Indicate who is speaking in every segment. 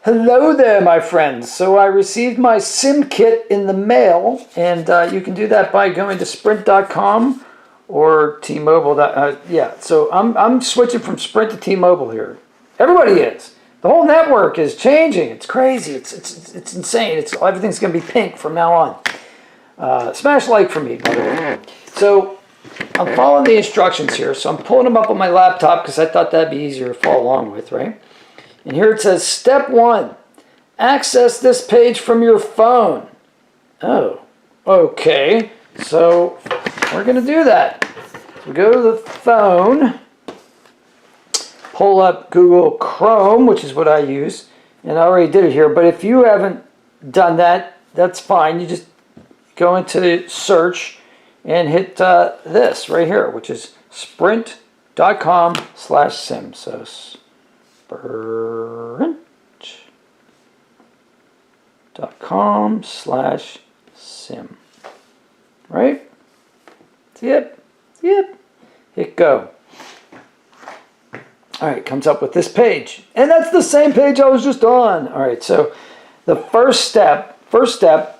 Speaker 1: Hello there, my friends. So I received my SIM kit in the mail, and you can do that by going to Sprint.com or T-Mobile. Yeah, so I'm switching from Sprint to T-Mobile here. Everybody is. The whole network is changing. It's crazy. It's insane. Everything's going to be pink from now on. Smash like for me, by the way. So I'm following the instructions here. So I'm pulling them up on my laptop because I thought that'd be easier to follow along with, right? And here it says, step 1, access this page from your phone. Oh, okay. So we're going to do that. So go to the phone, pull up Google Chrome, which is what I use. And I already did it here. But if you haven't done that, that's fine. You just go into search and hit this right here, which is sprint.com/sim. So sprint.com/sim. Right? Yep. Hit go. Alright, comes up with this page. And that's the same page I was just on. Alright, so the first step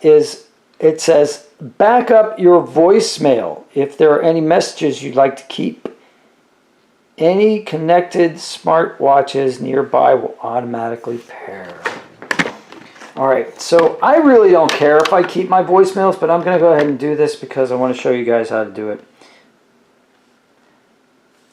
Speaker 1: is, it says back up your voicemail if there are any messages you'd like to keep. Any connected smartwatches nearby will automatically pair. Alright, so I really don't care if I keep my voicemails, but I'm going to go ahead and do this because I want to show you guys how to do it.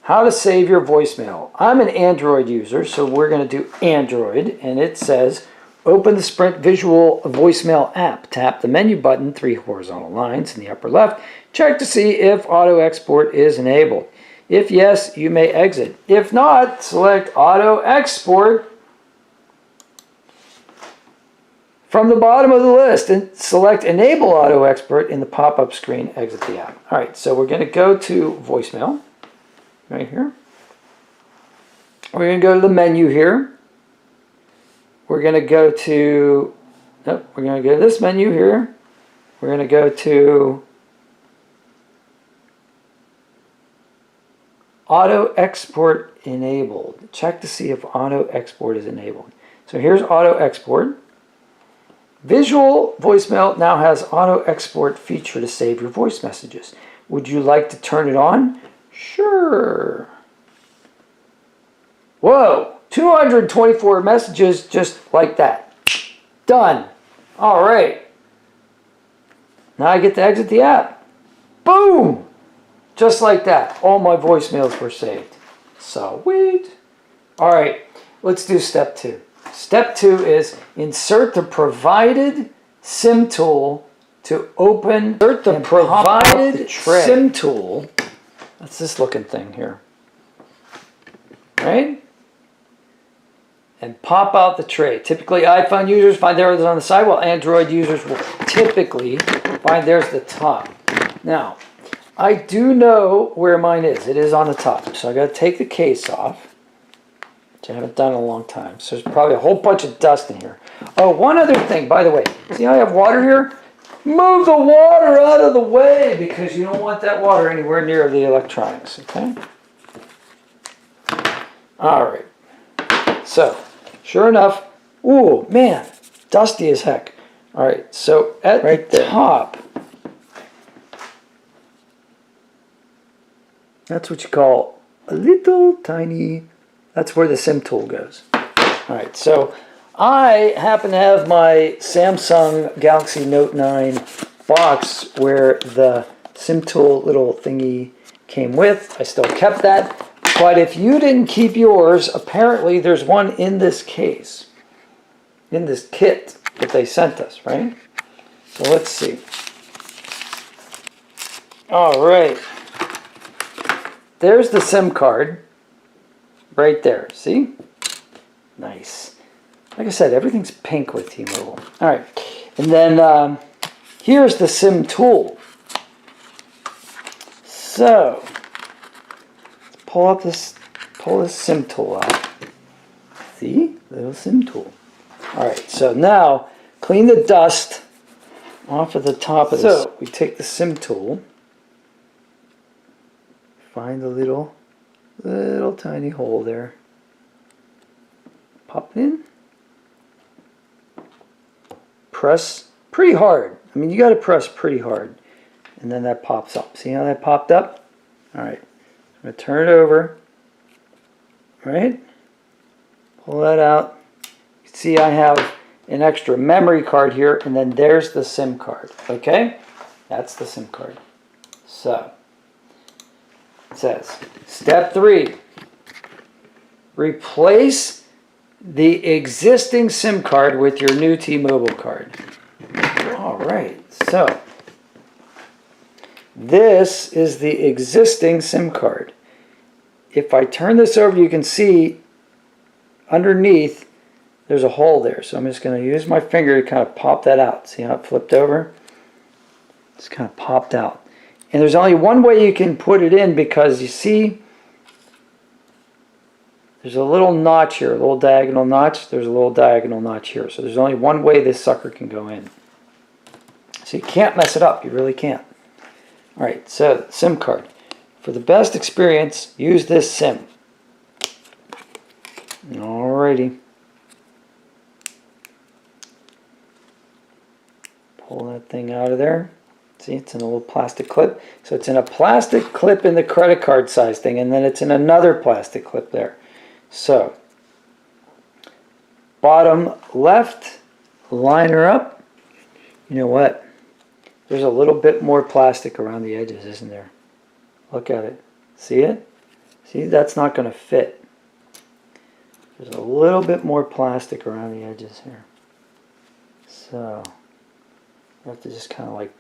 Speaker 1: How to save your voicemail. I'm an Android user, so we're going to do Android, and it says open the Sprint Visual Voicemail app. Tap the menu button, 3 horizontal lines in the upper left. Check to see if auto export is enabled. If yes, you may exit. If not, select Auto Export from the bottom of the list and select Enable Auto Export in the pop-up screen. Exit the app. All right, so we're going to go to voicemail right here. We're going to go to the menu here. We're going to go to, nope, we're going to go to this menu here. We're going to go to Auto Export Enabled. Check to see if Auto Export is enabled. So here's Auto Export. Visual Voicemail now has Auto Export feature to save your voice messages. Would you like to turn it on? Sure. Whoa, 224 messages just like that. Done. All right. Now I get to exit the app. Boom. Just like that, all my voicemails were saved. Sweet. All right, let's do step 2. Step 2 is insert the provided SIM tool to open. Insert the provided SIM tool. That's this looking thing here. Right? And pop out the tray. Typically, iPhone users find theirs on the side, while Android users will typically find theirs at the top. Now, I do know where mine is. It is on the top. So I got to take the case off, which I haven't done in a long time. So there's probably a whole bunch of dust in here. Oh, one other thing, by the way. See how I have water here? Move the water out of the way because you don't want that water anywhere near the electronics, okay? All right. So, sure enough, ooh, man, dusty as heck. All right, so at the top, that's what you call a little tiny, that's where the SIM tool goes. All right, so I happen to have my Samsung Galaxy Note 9 box where the SIM tool little thingy came with. I still kept that. But if you didn't keep yours, apparently there's one in this case, in this kit that they sent us, right? So let's see. All right. There's the SIM card right there. See? Nice. Like I said, everything's pink with T-Mobile. All right. And then here's the SIM tool. So pull this SIM tool out. See? Little SIM tool. All right. So now clean the dust off of the top of this. So we take the SIM tool. Find the little tiny hole there. Pop it in. press pretty hard. I mean, you got to press pretty hard. And then that pops up. See how that popped up? All right. I'm going to turn it over. All right. Pull that out. You see I have an extra memory card here, and then there's the SIM card. Okay? That's the SIM card. So, it says, step 3. Replace the existing SIM card with your new T-Mobile card. All right. So, this is the existing SIM card. If I turn this over, you can see underneath there's a hole there. So I'm just going to use my finger to kind of pop that out. See how it flipped over? It's kind of popped out. And there's only one way you can put it in, because you see there's a little notch here, a little diagonal notch. There's a little diagonal notch here. So there's only one way this sucker can go in. So you can't mess it up. You really can't. All right, so SIM card. For the best experience, use this SIM. Alrighty. Pull that thing out of there. See, it's in a little plastic clip. So it's in a plastic clip in the credit card size thing, and then it's in another plastic clip there. So, bottom left, line her up. You know what? There's a little bit more plastic around the edges, isn't there? Look at it. See it? See, that's not going to fit. There's a little bit more plastic around the edges here. So, you have to just kind of like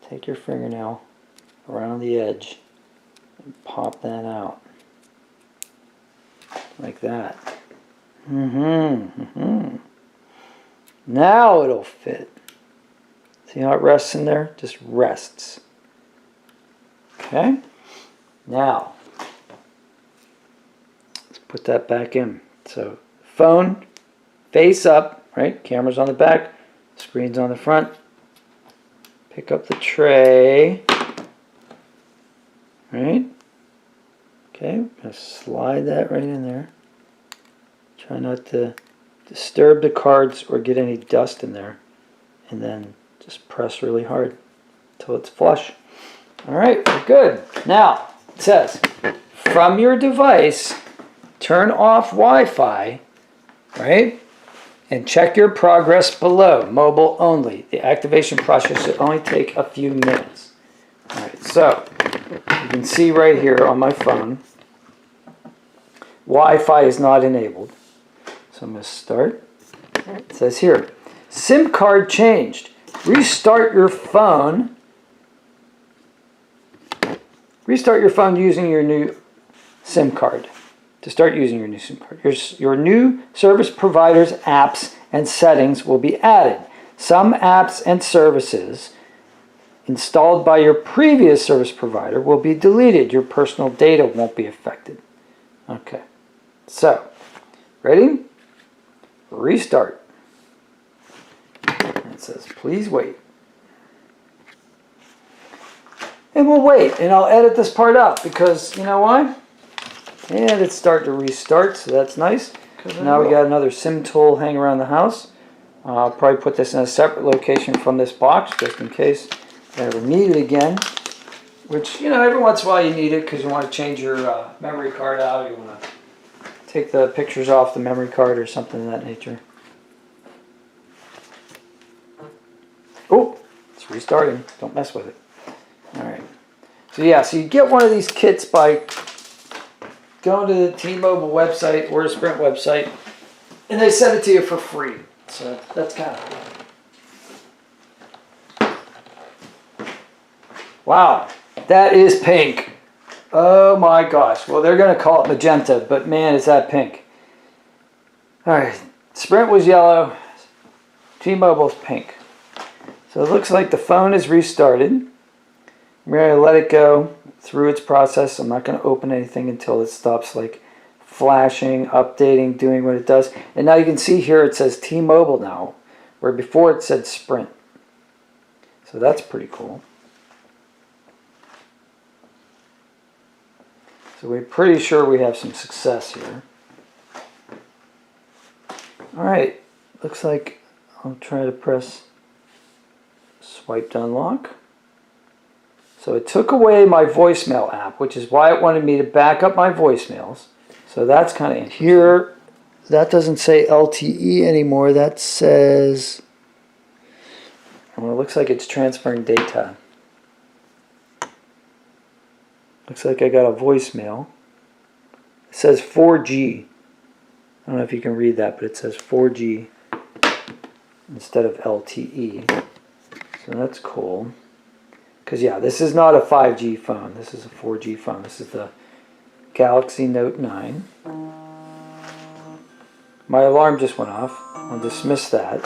Speaker 1: take your fingernail around the edge and pop that out. Like that. Now it'll fit. See how it rests in there? Just rests. Okay. Now, let's put that back in. So, phone, face up, right? Camera's on the back, screen's on the front. Pick up the tray. Right? Okay, I'm going to slide that right in there. Try not to disturb the cards or get any dust in there. And then just press really hard until it's flush. Alright, we're good. Now, it says, from your device, turn off Wi-Fi, right? And check your progress below, mobile only. The activation process should only take a few minutes. Alright, so, you can see right here on my phone, Wi-Fi is not enabled. So I'm going to start. It says here, SIM card changed. Restart your phone. Restart your phone using your new SIM card. To start using your new SIM card. Your new service provider's apps and settings will be added. Some apps and services installed by your previous service provider will be deleted. Your personal data won't be affected. Okay. So, ready? Restart. It says, please wait. And we'll wait, and I'll edit this part out because, you know why? And it's starting to restart, so that's nice. Now we got another SIM tool hanging around the house. I'll probably put this in a separate location from this box, just in case I ever need it again. Which, you know, every once in a while you need it because you want to change your memory card out. You want to take the pictures off the memory card or something of that nature. Oh, it's restarting. Don't mess with it. Alright. So yeah, so you get one of these kits by going to the T-Mobile website or the Sprint website, and they send it to you for free. So that's kind of cool. Wow, that is pink. Oh my gosh. Well, they're going to call it magenta, but man, is that pink. Alright, Sprint was yellow, T-Mobile's pink. So it looks like the phone is restarted. I'm going to let it go through its process. I'm not going to open anything until it stops like flashing, updating, doing what it does. And now you can see here it says T-Mobile now, where before it said Sprint. So that's pretty cool. So we're pretty sure we have some success here. Alright, looks like I'll try to press swipe to unlock. So it took away my voicemail app, which is why it wanted me to back up my voicemails. So that's kind of interesting. Here, that doesn't say LTE anymore. That says, well, it looks like it's transferring data. Looks like I got a voicemail. It says 4G. I don't know if you can read that, but it says 4G instead of LTE. So that's cool. Because, yeah, this is not a 5G phone. This is a 4G phone. This is the Galaxy Note 9. My alarm just went off. I'll dismiss that.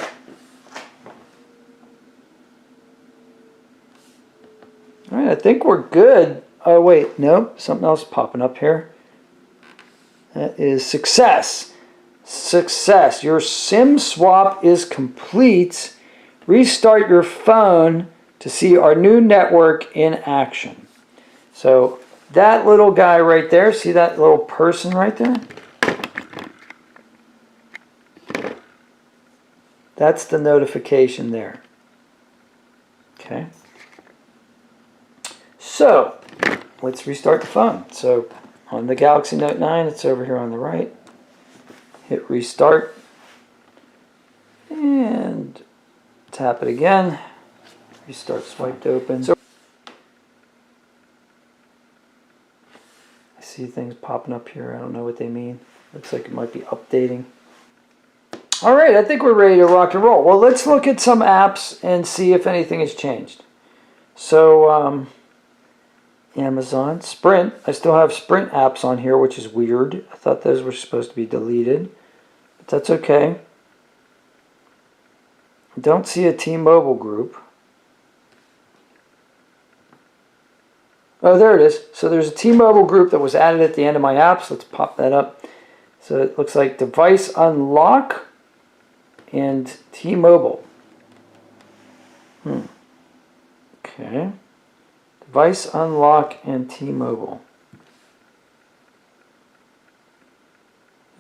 Speaker 1: All right, I think we're good. Oh, wait, nope, something else popping up here. That is success. Success. Your SIM swap is complete. Restart your phone to see our new network in action. So that little guy right there, see that little person right there? That's the notification there. Okay. So let's restart the phone. So on the Galaxy Note 9, it's over here on the right. Hit restart and tap it again. Restart swiped open. So I see things popping up here. I don't know what they mean. Looks like it might be updating. All right, I think we're ready to rock and roll. Well, let's look at some apps and see if anything has changed. So Amazon, Sprint. I still have Sprint apps on here, which is weird. I thought those were supposed to be deleted, but that's okay. I don't see a T-Mobile group. Oh, there it is. So there's a T-Mobile group that was added at the end of my apps. Let's pop that up. So it looks like Device Unlock and T-Mobile. Okay. Device Unlock and T-Mobile.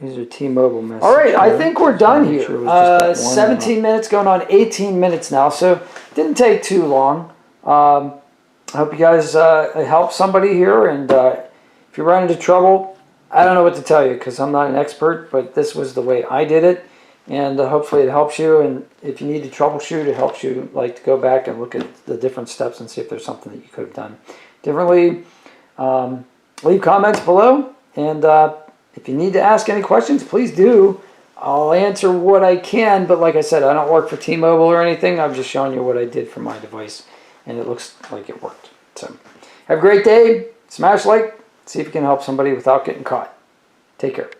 Speaker 1: These are T-Mobile messages. All right, I think we're done here. Sure 17 minutes, going on 18 minutes now, so didn't take too long. I hope you guys help somebody here, and if you run into trouble, I don't know what to tell you because I'm not an expert, but this was the way I did it, and hopefully it helps you. And if you need to troubleshoot, it helps you like to go back and look at the different steps and see if there's something that you could have done differently. Leave comments below, and if you need to ask any questions, please do. I'll answer what I can, but like I said, I don't work for T-Mobile or anything. I'm just showing you what I did for my device, and it looks like it worked. So have a great day. Smash like. See if you can help somebody without getting caught. Take care.